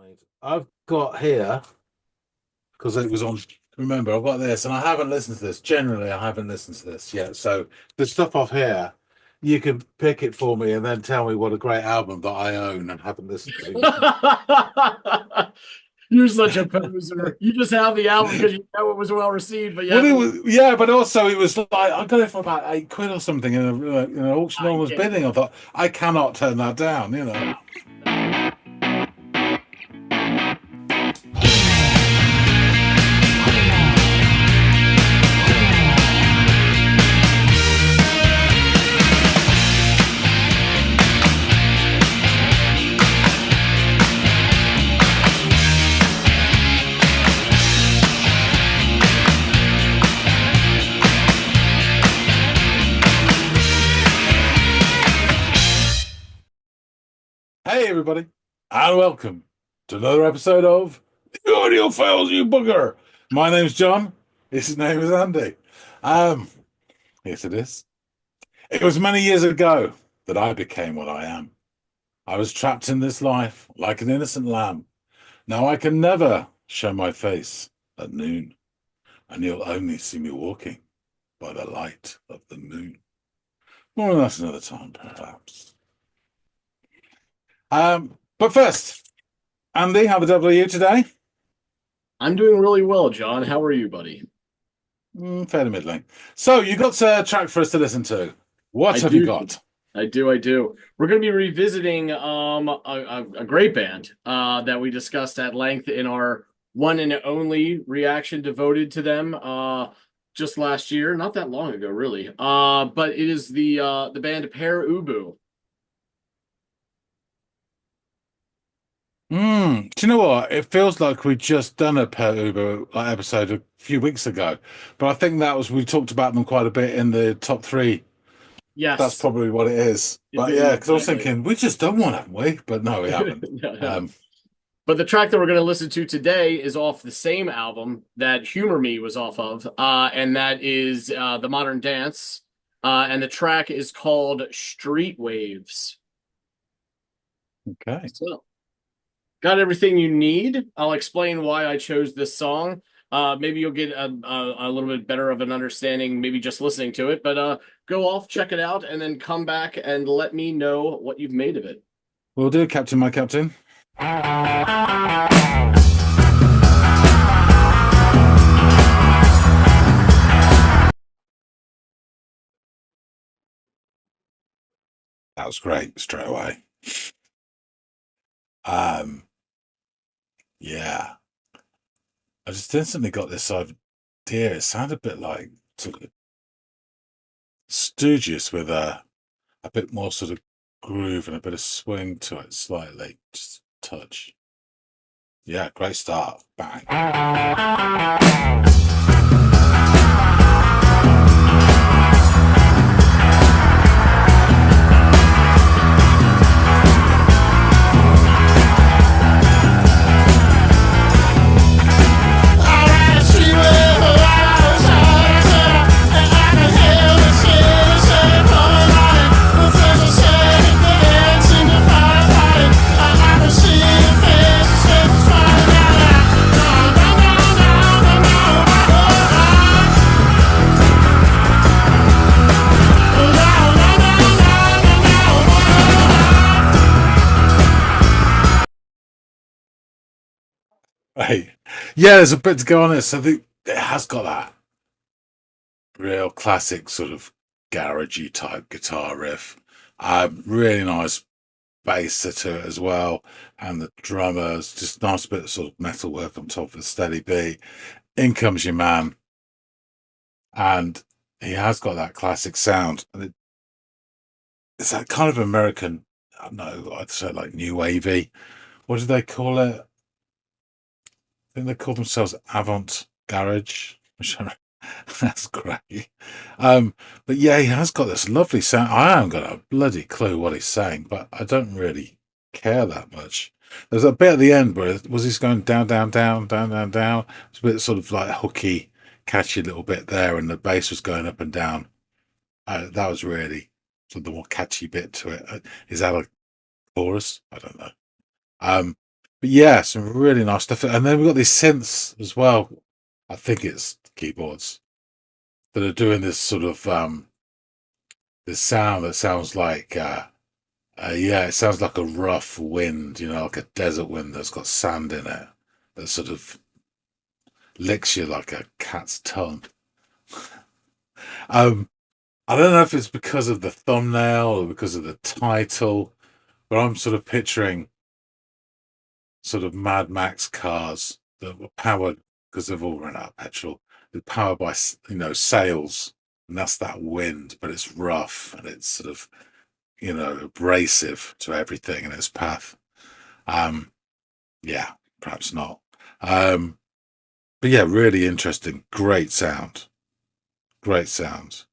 Right. I've got here because it was on. Remember, I've got this, and I haven't listened to this. Generally, I haven't listened to this yet. So the stuff off here, you can pick it for me and then tell me what a great album that I own and haven't listened to. You're such a poser. You just have the album because you know it was well received, but you Well, it haven't. was, yeah, but also it was like I got it for about £8 or something in an auction. No I one was get bidding. I thought I cannot turn that down. no. Hey, everybody, and welcome to another episode of the Audiophiles, you bugger. My name's John. His name is Andy. Um, yes, it is. It was many years ago that I became what I am. I was trapped in this life like an innocent lamb. Now I can never show my face at noon, and you'll only see me walking by the light of the moon. More or less another time, perhaps. But first, Andy, how the devil are you today? I'm doing really well, John. How are you, buddy? Fairly middling. So you got a track for us to listen to. What I have you do. got? I do. We're going to be revisiting a great band that we discussed at length in our one and only reaction devoted to them just last year, not that long ago, really. But it is the band Pere Ubu. Do you know what? It feels like we just done a Pere Ubu episode a few weeks ago, but I think that was we talked about them quite a bit in the top three. That's Yes, probably what it is. But yeah, because I was exactly. thinking we just done one, haven't we? But no, we haven't. No, no. Um, But the track that we're going to listen to today is off the same album that Humor Me was off of, and that is The Modern Dance. And the track is called Street Waves. okay. So, got everything you need. I'll explain why I chose this song. Maybe you'll get a little bit better of an understanding, maybe just listening to it. But go off, check it out, and then come back and let me know what you've made of it. We'll do, Captain, my captain. That was great straight away. Um, yeah. I just instantly got this idea. It sounded a bit like sort of Stooges with a bit more sort of groove and a bit of swing to it, slightly, just a touch. Yeah, great start. Bang. Right. Yeah, there's a bit to go on this. I think it has got that real classic sort of garagey type guitar riff. Really nice bass to it as well. And the drummers, just nice bit of sort of metal work on top of a steady beat. In comes your man. And he has got that classic sound. And it's that kind of American, I don't know, I'd say like new wavy. What do they call it? I think they call themselves Avant Garage, which that's great. Um, but yeah, he has got this lovely sound. I haven't got a bloody clue what he's saying, but I don't really care that much. There's a bit at the end where was he's going down, down, down, down, down, down. It's a bit sort of like hooky, catchy little bit there, and the bass was going up and down. That was really sort of the more catchy bit to it. Is that a chorus? I don't know. Um, But yeah, some really nice stuff. And then we've got these synths as well. I think it's keyboards that are doing this sort of this sound that sounds like yeah, it sounds like a rough wind, like a desert wind that's got sand in it that sort of licks you like a cat's tongue. um, I don't know if it's because of the thumbnail or because of the title, but I'm sort of picturing sort of Mad Max cars that were powered, because they've all run out of petrol. They're powered by sails, and that's that wind, but it's rough and it's sort of abrasive to everything in its path. Yeah, perhaps not. But yeah, really interesting. Great sound. Great sound.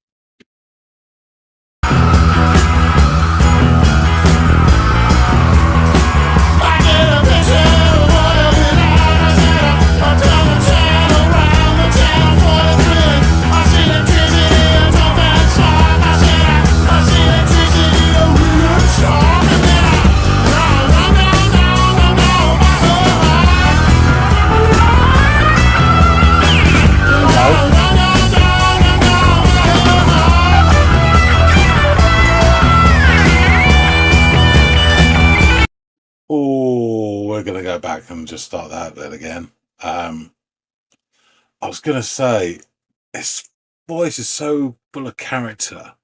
Oh, we're going to go back and just start that bit again. I was going to say, his voice is so full of character.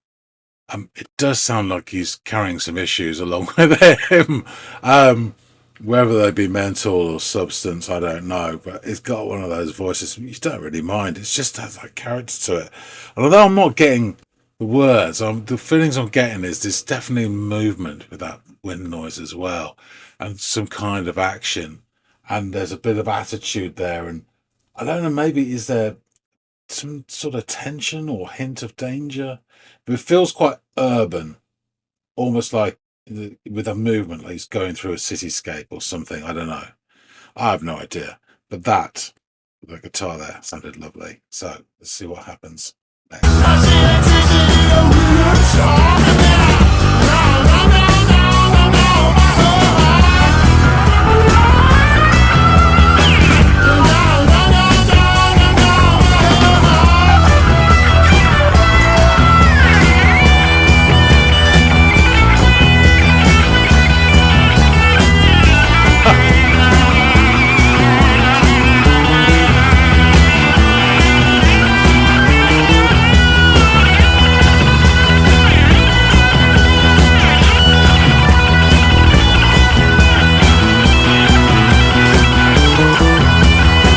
It does sound like he's carrying some issues along with him. Whether they be mental or substance, I don't know. But it's got one of those voices you don't really mind. It just has that character to it. And although I'm not getting the words, the feelings I'm getting is there's definitely movement with that wind noise as well, and some kind of action. And there's a bit of attitude there. And I don't know, maybe is there some sort of tension or hint of danger? But it feels quite urban, almost like with a movement, like he's going through a cityscape or something. I don't know. I have no idea. But the guitar there sounded lovely. So let's see what happens next.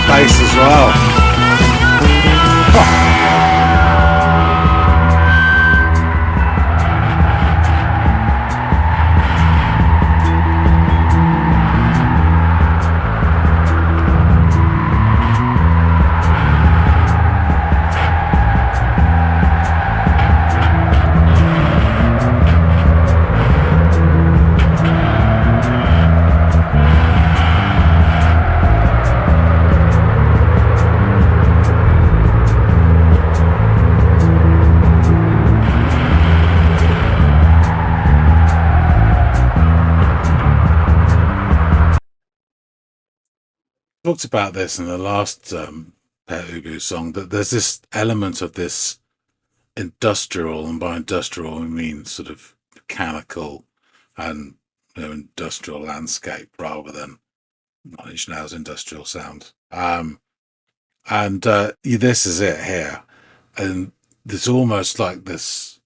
Bass as well. Oh. Talked about this in the last Pere Ubu song, that there's this element of this industrial, and by industrial we mean sort of mechanical and industrial landscape rather than Nine Inch Nails industrial sound. And this is it here, and there's almost like this.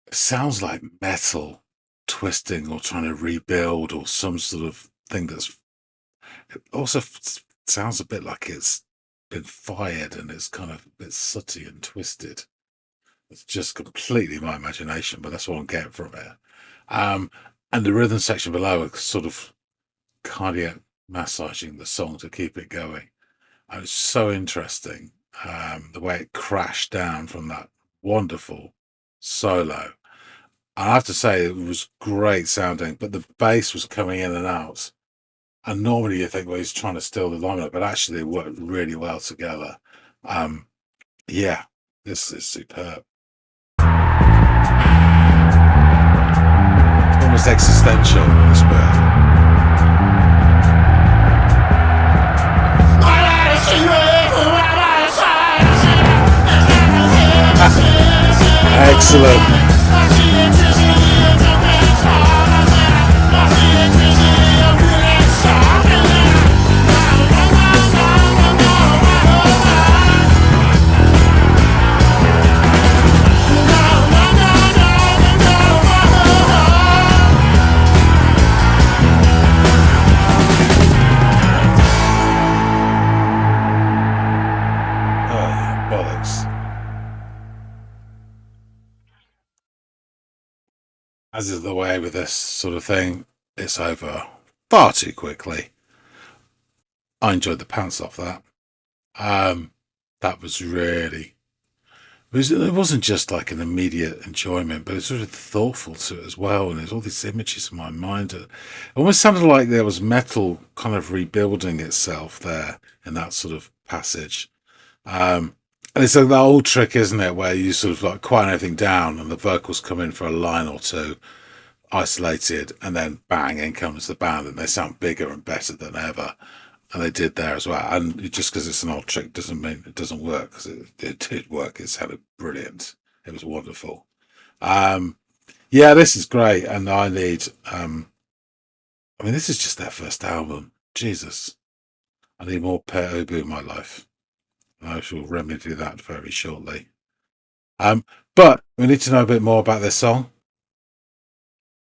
It sounds like metal twisting or trying to rebuild or some sort of thing that's. It also sounds a bit like it's been fired and it's kind of a bit sooty and twisted. It's just completely my imagination, but that's what I'm getting from it. And the rhythm section below is sort of cardiac massaging the song to keep it going. And it's so interesting, the way it crashed down from that wonderful solo. I have to say it was great sounding, but the bass was coming in and out. And normally you think, well, he's trying to steal the limelight, but actually it worked really well together. Yeah, this is superb. It's almost existential, this bit. Excellent. Oh, yeah, bollocks. As is the way with this sort of thing, it's over far too quickly. I enjoyed the pants off that. Um, that was really. It wasn't just like an immediate enjoyment, but it was sort of thoughtful to it as well. And there's all these images in my mind. It almost sounded like there was metal kind of rebuilding itself there in that sort of passage. And it's like that old trick, isn't it, where you sort of like quiet everything down and the vocals come in for a line or two, isolated, and then bang, in comes the band, and they sound bigger and better than ever. And they did there as well. And just because it's an old trick doesn't mean it doesn't work, because it did work. It sounded brilliant. It was wonderful. Um, yeah, this is great. And I need, I mean, this is just their first album. Jesus. I need more Pere Ubu in my life. I shall remedy that very shortly. Um, but we need to know a bit more about this song.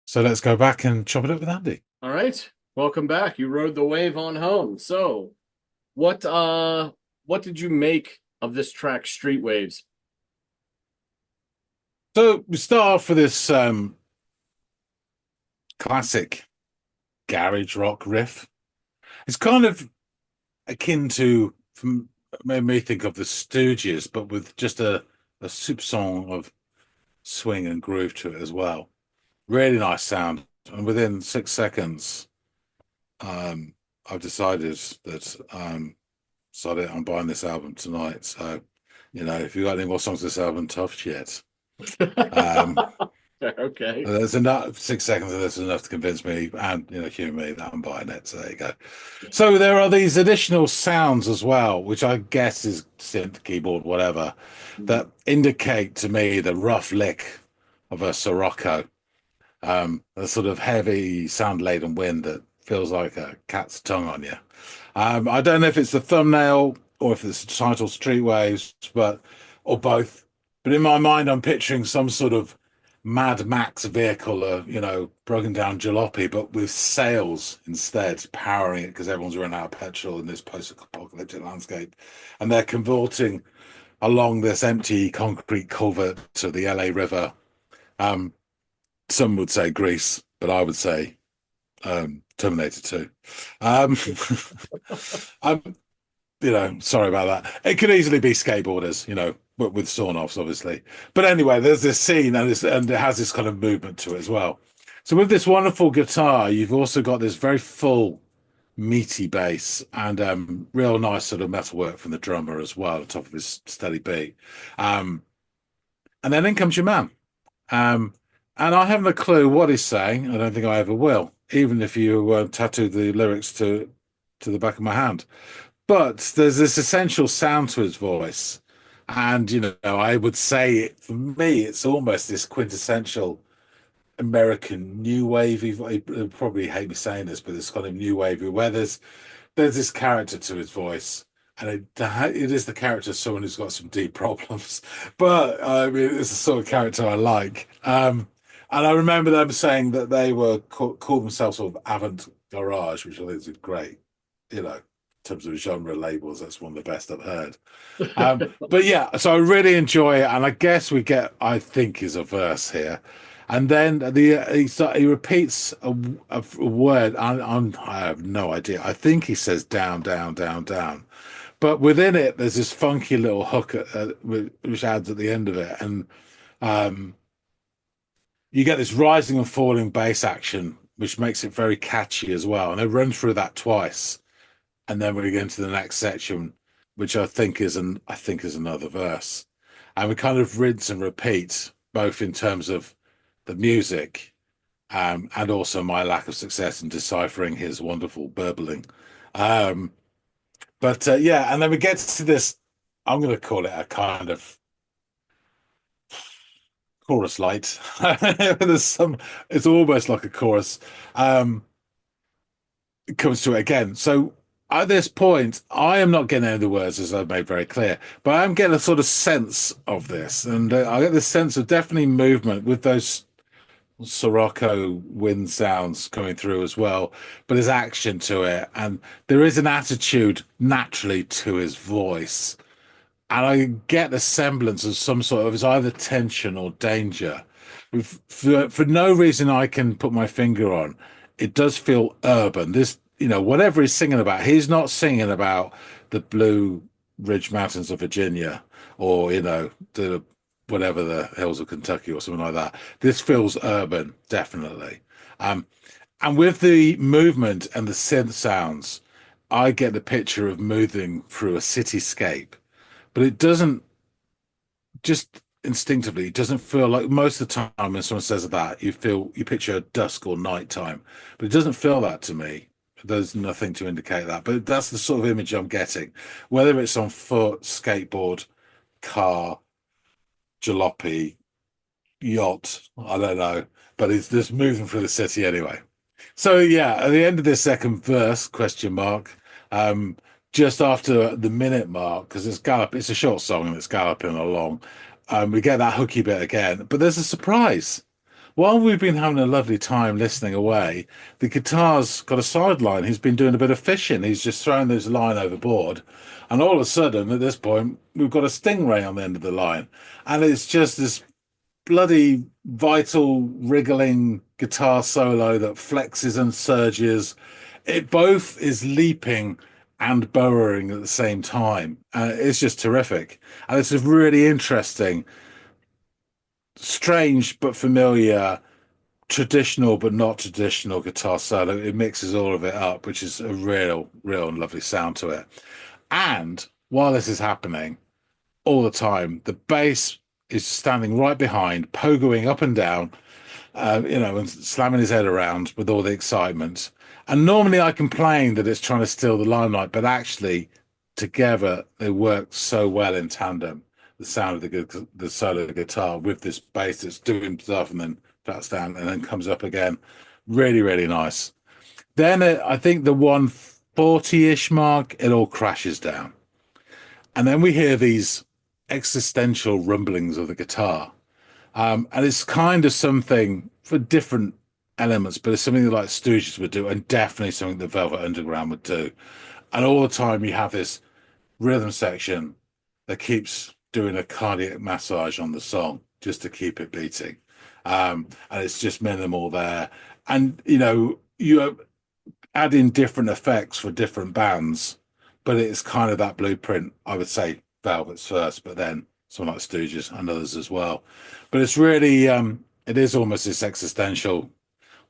So let's go back and chop it up with Andy. All right. Welcome back. You rode the wave on home. So what did you make of this track, Street Waves? So we start off with this classic garage rock riff. It's kind of akin to, made me think of the Stooges, but with just a soupçon of swing and groove to it as well. Really nice sound. And within 6 seconds, I've decided that sod it, I'm buying this album tonight. So, if you got any more songs of this album, tough shit. Um, Okay. There's enough 6 seconds of this is enough to convince me and humour me that I'm buying it. So there you go. So there are these additional sounds as well, which I guess is synth, keyboard, whatever, that indicate to me the rough lick of a Sirocco, a sort of heavy sound laden wind that feels like a cat's tongue on you. I don't know if it's the thumbnail or if it's the title Street Waves, or both. But in my mind, I'm picturing some sort of Mad Max vehicle, broken down jalopy, but with sails instead, powering it because everyone's running out of petrol in this post-apocalyptic landscape, and they're cavorting along this empty concrete culvert to the LA River. Some would say Greece, but I would say Terminator 2. Um, sorry about that. It could easily be skateboarders, but with sawn-offs, obviously. But anyway, there's this scene, and it has this kind of movement to it as well. So with this wonderful guitar, you've also got this very full, meaty bass and real nice sort of metal work from the drummer as well, on top of his steady beat. And then in comes your man. And I haven't a clue what he's saying. I don't think I ever will, even if you tattoo the lyrics to the back of my hand. But there's this essential sound to his voice. And, I would say for me, it's almost this quintessential American new wavy. He'll probably hate me saying this, but this kind of new wavy where there's this character to his voice. And it is the character of someone who's got some deep problems. But I mean, it's the sort of character I like. And I remember them saying that they were called themselves sort of avant garage, which I think is great, in terms of genre labels. That's one of the best I've heard. But yeah, so I really enjoy it, and I guess I think, is a verse here, and then he repeats a word. I have no idea. I think he says down, down, down, down, but within it, there's this funky little hook which adds at the end of it, and you get this rising and falling bass action, which makes it very catchy as well. And they run through that twice, and then we get into the next section, which I think is another verse, and we kind of rinse and repeat both in terms of the music, and also my lack of success in deciphering his wonderful burbling. Um, but yeah, and then we get to this. I'm going to call it a kind of chorus light. There's some, it's almost like a chorus. Um, it comes to it again. So at this point, I am not getting any of the words, as I've made very clear, but I'm getting a sort of sense of this, and I get this sense of definitely movement with those Sirocco wind sounds coming through as well. But there's action to it, and there is an attitude naturally to his voice, and I get the semblance of some sort of it's either tension or danger. For no reason I can put my finger on, it does feel urban. This, whatever he's singing about, he's not singing about the Blue Ridge Mountains of Virginia or, the whatever the hills of Kentucky or something like that. This feels urban, definitely. Um, and with the movement and the synth sounds, I get the picture of moving through a cityscape, but it doesn't just instinctively, it doesn't feel like most of the time when someone says that, you picture dusk or nighttime, but it doesn't feel that to me. There's nothing to indicate that, but that's the sort of image I'm getting, whether it's on foot, skateboard, car, jalopy, yacht, I don't know, but it's just moving through the city anyway. So yeah, at the end of this second verse, question mark, um, just after the minute mark, because it's a short song and it's galloping along, we get that hooky bit again, but there's a surprise. While we've been having a lovely time listening away, the guitar's got a sideline. He's been doing a bit of fishing. He's just thrown this line overboard. And all of a sudden, at this point, we've got a stingray on the end of the line. And it's just this bloody vital wriggling guitar solo that flexes and surges. It both is leaping and burrowing at the same time. It's just terrific. And it's a really interesting, strange but familiar, traditional but not traditional guitar solo. It mixes all of it up, which is a real lovely sound to it. And while this is happening, all the time, the bass is standing right behind, pogoing up and down, and slamming his head around with all the excitement. And normally I complain that it's trying to steal the limelight, but actually, together they work so well in tandem. The sound of the solo guitar with this bass that's doing stuff and then flats down and then comes up again. Really nice. Then I think the 140-ish mark, it all crashes down. And then we hear these existential rumblings of the guitar. And it's kind of something for different elements, but it's something that like Stooges would do, and definitely something that Velvet Underground would do. And all the time you have this rhythm section that keeps doing a cardiac massage on the song just to keep it beating. And it's just minimal there. And you add in different effects for different bands, but it's kind of that blueprint. I would say Velvet's first, but then someone like Stooges and others as well. But it's really, it is almost this existential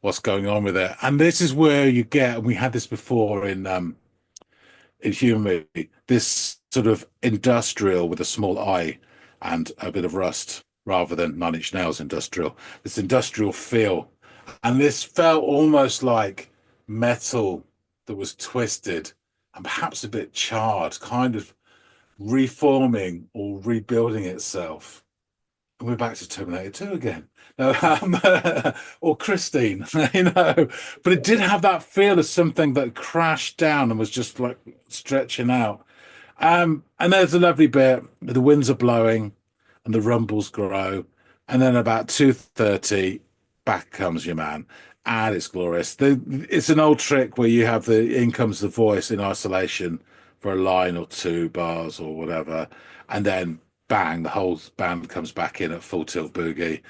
what's going on with it. And this is where you get, and we had this before in human movie, this sort of industrial with a small I and a bit of rust rather than Nine Inch Nails industrial, this industrial feel. And this felt almost like metal that was twisted and perhaps a bit charred, kind of reforming or rebuilding itself. And we're back to Terminator 2 again. No, or Christine, but it did have that feel of something that crashed down and was just like stretching out. And there's a lovely bit, the winds are blowing and the rumbles grow. And then about 2:30, back comes your man. And it's glorious. It's an old trick where you have in comes the voice in isolation for a line or two bars or whatever. And then bang, the whole band comes back in at full tilt boogie.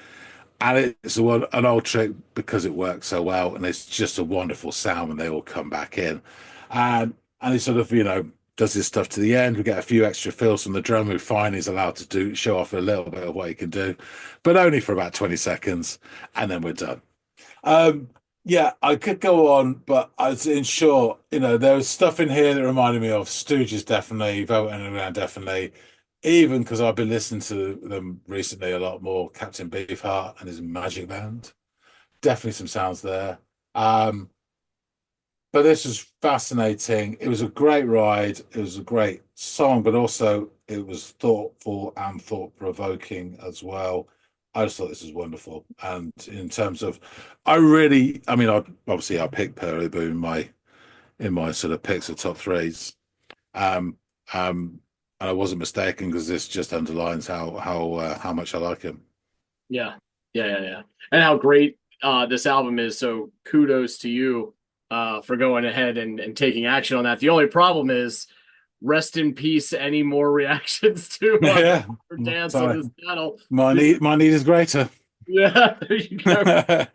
And it's an old trick because it works so well. And it's just a wonderful sound when they all come back in. And he sort of, does his stuff to the end. We get a few extra fills from the drummer who finally is allowed to show off a little bit of what he can do, but only for about 20 seconds. And then we're done. Yeah, I could go on, but in short, there was stuff in here that reminded me of Stooges, definitely, Velvet Underground, definitely. Even because I've been listening to them recently a lot more, Captain Beefheart and his Magic Band. Definitely some sounds there. But this was fascinating. It was a great ride. It was a great song, but also it was thoughtful and thought-provoking as well. I just thought this was wonderful. And in terms of, I mean, I picked Pere Ubu in my sort of picks of top threes. Um, and I wasn't mistaken because this just underlines how much I like him. Yeah, yeah. And how great this album is. So kudos to you for going ahead and taking action on that. The only problem is rest in peace. Any more reactions to Yeah, dance on sorry, this channel? my need is greater. Yeah, there you go. Yeah,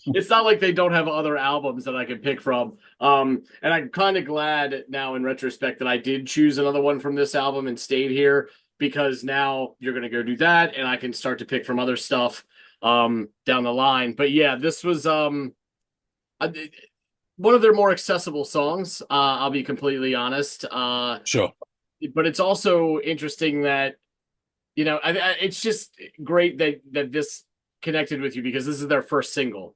It's not like they don't have other albums that I can pick from. And I'm kind of glad now in retrospect that I did choose another one from this album and stayed here because now you're gonna go do that and I can start to pick from other stuff down the line. But yeah, this was one of their more accessible songs, I'll be completely honest. sure. But it's also interesting that it's just great that this connected with you because this is their first single,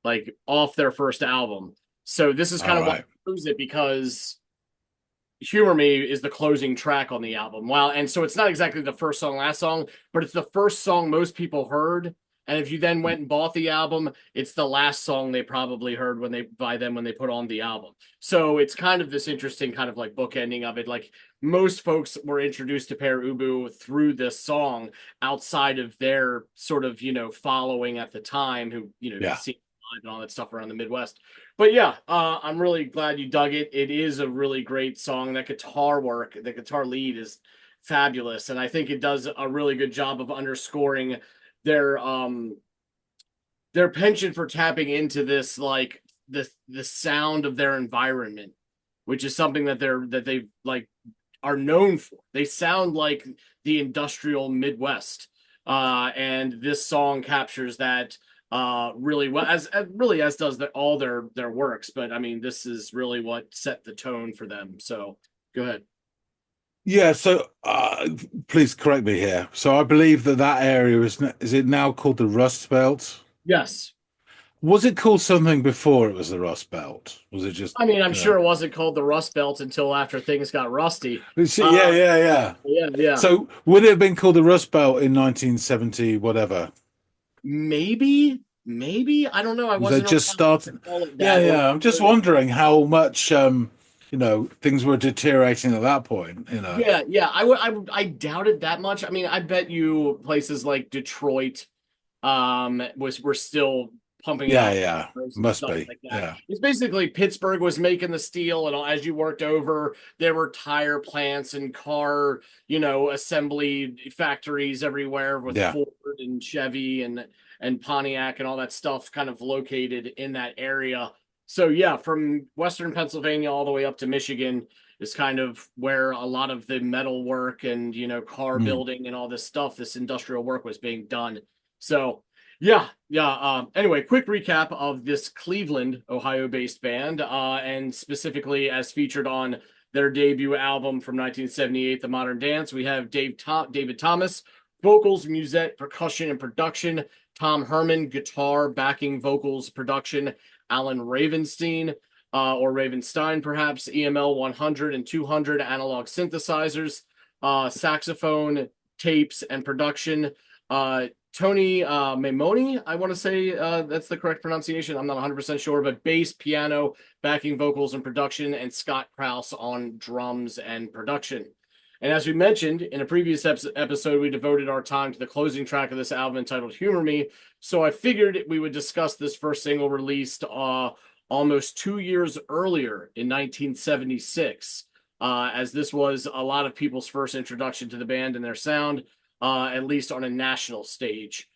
like off their first album. So this is All kind of what right. proves it because Humor Me is the closing track on the album. Wow. And so it's not exactly the first song, last song, but it's the first song most people heard. And if you then went and bought the album, it's the last song they probably heard when they put on the album. So it's kind of this interesting kind of like bookending of it. Like most folks were introduced to Pere Ubu through this song outside of their sort of, following at the time who, Yeah. see and all that stuff around the Midwest. But yeah, I'm really glad you dug it. It is a really great song. That guitar work, the guitar lead is fabulous, and I think it does a really good job of underscoring their um their penchant for tapping into this like the sound of their environment, which is something that they like are known for. They sound like the industrial Midwest, and this song captures that really well as does all their works. But I mean, this is really what set the tone for them. So go ahead. Yeah, so please correct me here. So I believe that area is it now called the Rust Belt? Yes. Was it called something before it was the Rust Belt? Was it just, I mean, I'm you know? sure it wasn't called the Rust Belt until after things got rusty. Yeah, yeah, yeah. Yeah. So would it have been called the Rust Belt in 1970, whatever? Maybe I don't know. I Was they wasn't just around to starting? call it Yeah, that. Or yeah. I'm just wondering how much things were deteriorating at that point, you know. yeah. I doubt it that much. I mean, I bet you places like Detroit were still pumping Yeah, out yeah. and Must stuff be. like that. Yeah. It's basically Pittsburgh was making the steel, and as you worked over, there were tire plants and car, assembly factories everywhere with Yeah. Ford and Chevy and Pontiac and all that stuff kind of located in that area. So yeah, from Western Pennsylvania all the way up to Michigan is kind of where a lot of the metal work and car Hmm. building and all this stuff, this industrial work was being done. So yeah. Anyway, quick recap of this Cleveland, Ohio-based band, and specifically as featured on their debut album from 1978, The Modern Dance. We have David Thomas, vocals, musette, percussion, and production. Tom Herman, guitar, backing vocals, production. Alan Ravenstein, or Ravenstein, perhaps, EML 100 and 200 analog synthesizers, saxophone, tapes, and production. Tony Maimoni, I want to say that's the correct pronunciation. I'm not 100% sure, but bass, piano, backing vocals, and production, and Scott Krause on drums and production. And as we mentioned in a previous episode, we devoted our time to the closing track of this album entitled Humor Me. So I figured we would discuss this first single released almost 2 years earlier in 1976, as this was a lot of people's first introduction to the band and their sound, at least on a national stage.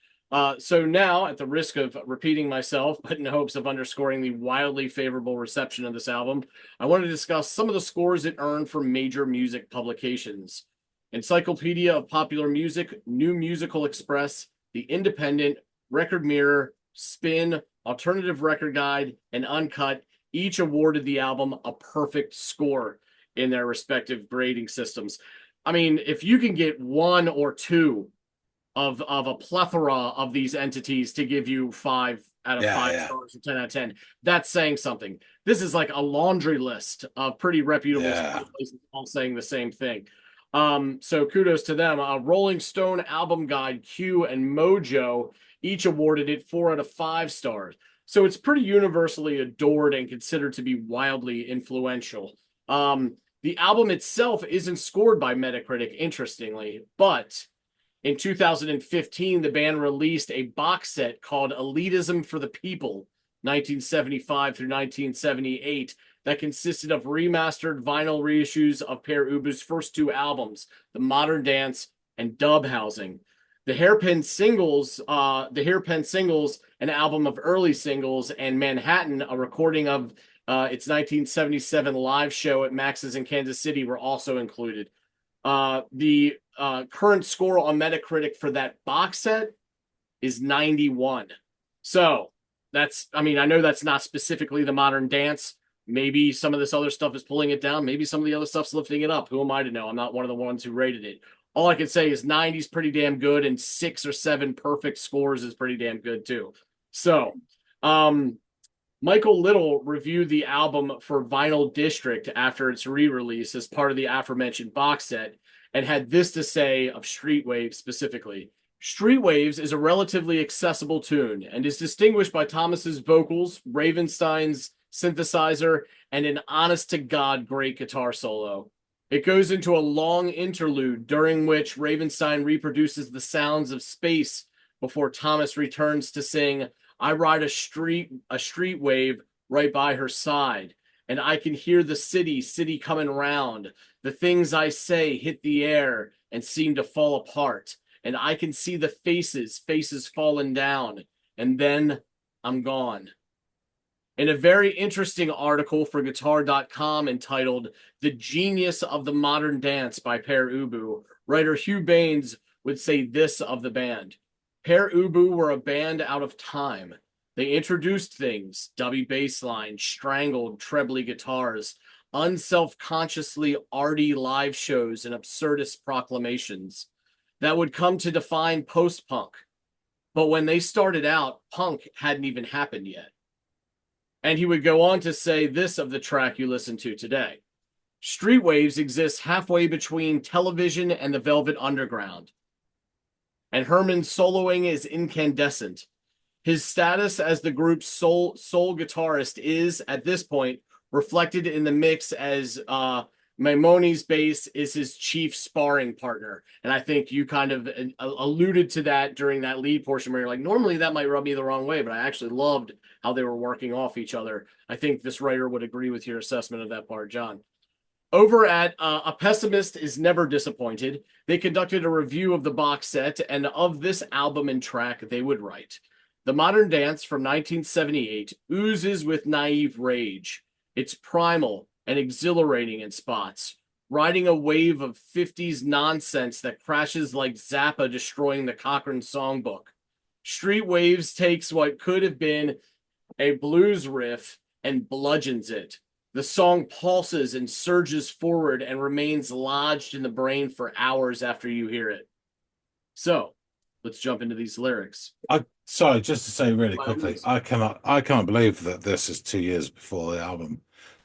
So now, at the risk of repeating myself, but in hopes of underscoring the wildly favorable reception of this album, I want to discuss some of the scores it earned from major music publications. Encyclopedia of Popular Music, New Musical Express, The Independent, Record Mirror, Spin, Alternative Record Guide, and Uncut each awarded the album a perfect score in their respective grading systems. I mean, if you can get one or two of a plethora of these entities to give you 5 out of Yeah, 5 stars or 10 out of 10, that's saying something. This is like a laundry list of pretty reputable yeah. places all saying the same thing. So kudos to them. Rolling Stone Album Guide, Q, and Mojo each awarded it 4 out of 5 stars. So it's pretty universally adored and considered to be wildly influential. The album itself isn't scored by Metacritic, interestingly, but in 2015, the band released a box set called Elitism for the People, 1975 through 1978, that consisted of remastered vinyl reissues of Pere Ubu's first 2 albums, The Modern Dance and Dub Housing. The Hairpin Singles, an album of early singles, and Manhattan, a recording of its 1977 live show at Max's in Kansas City, were also included. The current score on Metacritic for that box set is 91. So I know that's not specifically The Modern Dance. Maybe some of this other stuff is pulling it down. Maybe some of the other stuff's lifting it up. Who am I to know? I'm not one of the ones who rated it. All I can say is 90's pretty damn good, and 6 or 7 perfect scores is pretty damn good too. So, Michael Little reviewed the album for Vinyl District after its re-release as part of the aforementioned box set, and had this to say of Streetwaves specifically. Streetwaves is a relatively accessible tune and is distinguished by Thomas's vocals, Ravenstein's synthesizer, and an honest-to-God great guitar solo. It goes into a long interlude during which Ravenstein reproduces the sounds of space before Thomas returns to sing, I ride a street wave right by her side, and I can hear the city coming round. The things I say hit the air and seem to fall apart, and I can see the faces falling down, and then I'm gone. In a very interesting article for Guitar.com entitled The Genius of the Modern Dance by Pere Ubu, writer Hugh Baines would say this of the band. Pere Ubu were a band out of time. They introduced things, dubby bass line, strangled trebly guitars, unself-consciously arty live shows, and absurdist proclamations that would come to define post-punk. But when they started out, punk hadn't even happened yet. And he would go on to say this of the track you listen to today. Streetwaves exists halfway between television and the Velvet Underground. And Herman's soloing is incandescent. His status as the group's sole guitarist is, at this point, reflected in the mix as Maimoni's bass is his chief sparring partner. And I think you kind of alluded to that during that lead portion where you're like, normally that might rub me the wrong way, but I actually loved how they were working off each other. I think this writer would agree with your assessment of that part, John. Over at A Pessimist is Never Disappointed, they conducted a review of the box set, and of this album and track, they would write, The Modern Dance from 1978 oozes with naive rage. It's primal and exhilarating in spots, riding a wave of 50s nonsense that crashes like Zappa destroying the Cochrane songbook. Streetwaves takes what could have been a blues riff and bludgeons it. The song pulses and surges forward and remains lodged in the brain for hours after you hear it. So, let's jump into these lyrics. Sorry, just to say really quickly, I can't believe that this is 2 years before the album.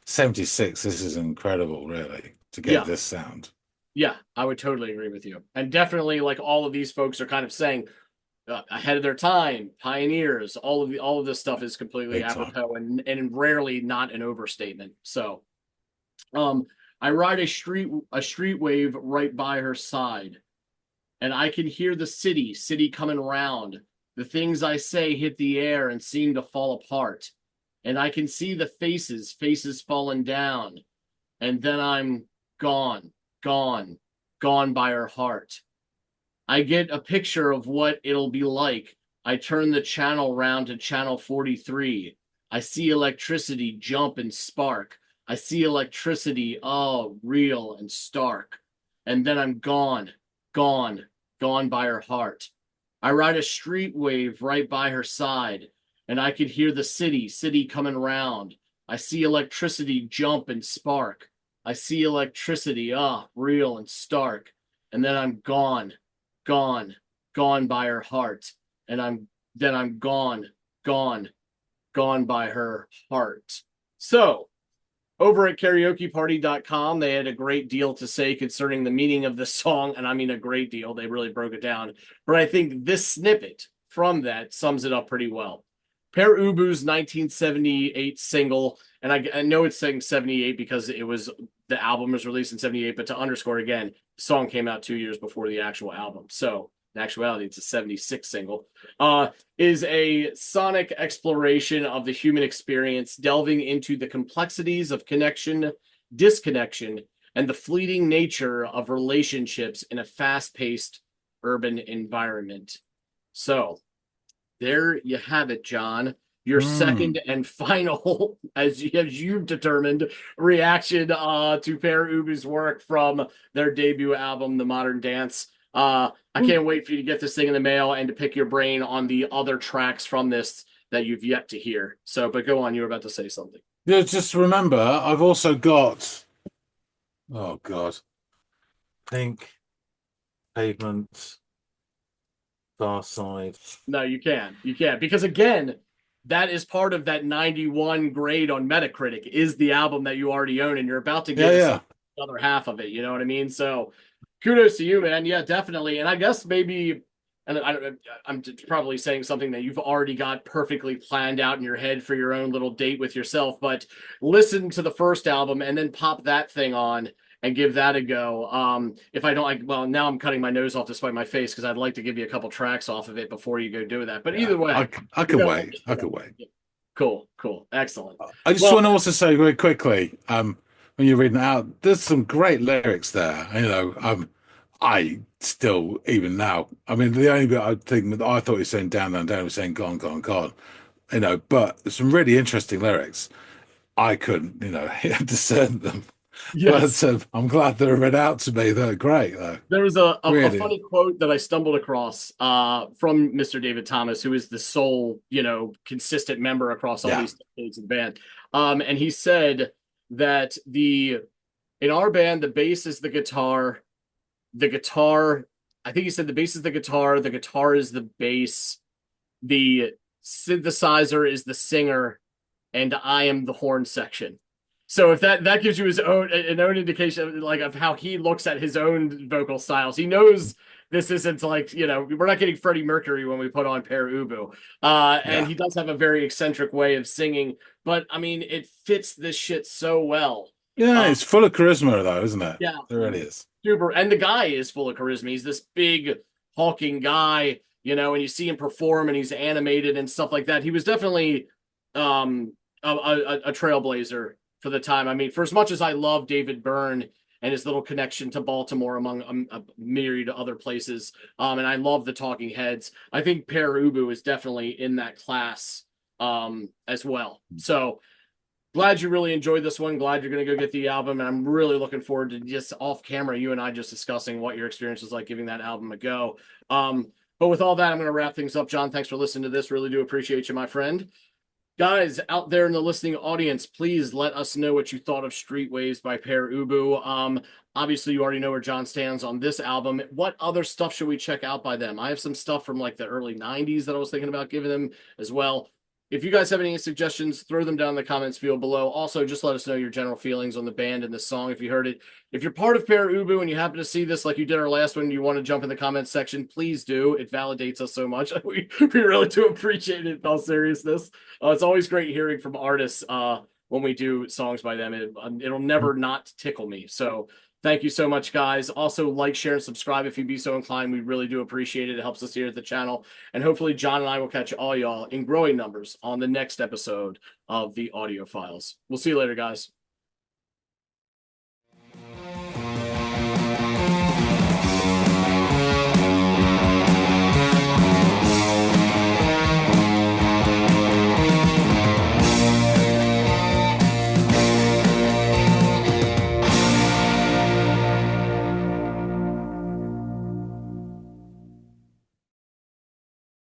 76, this is incredible, really, to get this sound. Yeah, I would totally agree with you. And definitely, like, all of these folks are kind of saying, ahead of their time, pioneers, all of this stuff is completely apropos and rarely not an overstatement. So I ride a street wave right by her side, and I can hear the city coming round. The things I say hit the air and seem to fall apart, and I can see the faces falling down, and then I'm gone by her heart. I get a picture of what it'll be like. I turn the channel round to channel 43. I see electricity jump and spark. I see electricity, real and stark. And then I'm gone by her heart. I ride a street wave right by her side, and I could hear the city coming round. I see electricity jump and spark. I see electricity, real and stark. And then I'm gone by her heart, and I'm gone by her heart. So over at karaokeparty.com, they had a great deal to say concerning the meaning of the song. And I mean, a great deal. They really broke it down. But I think this snippet from that sums it up pretty well. Pere Ubu's 1978 single, and I know it's saying 78 because the album was released in 78, but to underscore again, the song came out 2 years before the actual album. So in actuality, it's a 76 single, is a sonic exploration of the human experience, delving into the complexities of connection, disconnection, and the fleeting nature of relationships in a fast-paced urban environment. So there you have it, John. Your second and final, as you've determined, reaction to Pere Ubu's work from their debut album, The Modern Dance. I can't wait for you to get this thing in the mail and to pick your brain on the other tracks from this that you've yet to hear. So, but go on, you were about to say something. Yeah, just remember, I've also got, oh God, Pink, Pavement, Far Side. No, you can. You can. Because again, that is part of that 91 grade on Metacritic is the album that you already own, and you're about to get Yeah. the other half of it. You know what I mean? So kudos to you, man. Yeah, definitely. And I guess maybe, and I'm probably saying something that you've already got perfectly planned out in your head for your own little date with yourself, but listen to the first album and then pop that thing on and give that a go. If I don't like, well, now I'm cutting my nose off to spite my face because I'd like to give you a couple tracks off of it before you go do that. But either way, I can wait. I can wait. Cool, excellent. I just want to also say very quickly, when you're reading it out, there's some great lyrics there. You know, I still, even now, I mean, the only bit I think that I thought he was saying down, down, down, was saying gone, gone, gone. You know, but there's some really interesting lyrics. I couldn't, discern them. Yes. But I'm glad they're read out to me. They're great, though. There was a Really. funny quote that I stumbled across from Mr. David Thomas, who is the sole, consistent member across all these decades of the band. And he said that in our band, the bass is the guitar, I think he said the bass is the guitar is the bass, the synthesizer is the singer, and I am the horn section. So if that gives you an own indication of how he looks at his own vocal styles, he knows this isn't we're not getting Freddie Mercury when we put on Pere Ubu. And he does have a very eccentric way of singing, but I mean, it fits this shit so well. Yeah, it's full of charisma, though, isn't it? Yeah, it really is. Super. And the guy is full of charisma. He's this big, hulking guy, and you see him perform and he's animated and stuff like that. He was definitely a trailblazer for the time. I mean, for as much as I love David Byrne and his little connection to Baltimore among a myriad of other places, and I love the Talking Heads, I think Pere Ubu is definitely in that class as well. So glad you really enjoyed this one. Glad you're going to go get the album. And I'm really looking forward to just off camera, you and I just discussing what your experience was like giving that album a go. But with all that, I'm going to wrap things up. John, thanks for listening to this. Really do appreciate you, my friend. Guys out there in the listening audience, please let us know what you thought of Street Waves by Pere Ubu. Obviously, you already know where John stands on this album. What other stuff should we check out by them? I have some stuff from like the early 90s that I was thinking about giving them as well. If you guys have any suggestions, throw them down in the comments field below. Also, just let us know your general feelings on the band and the song if you heard it. If you're part of Pere Ubu and you happen to see this like you did our last one, you want to jump in the comments section, please do. It validates us so much. We really do appreciate it in all seriousness. It's always great hearing from artists when we do songs by them. It'll never not tickle me. So thank you so much, guys. Also, like, share, and subscribe if you'd be so inclined. We really do appreciate it. It helps us here at the channel. And hopefully, John and I will catch all y'all in growing numbers on the next episode of the Audiophiles. We'll see you later, guys.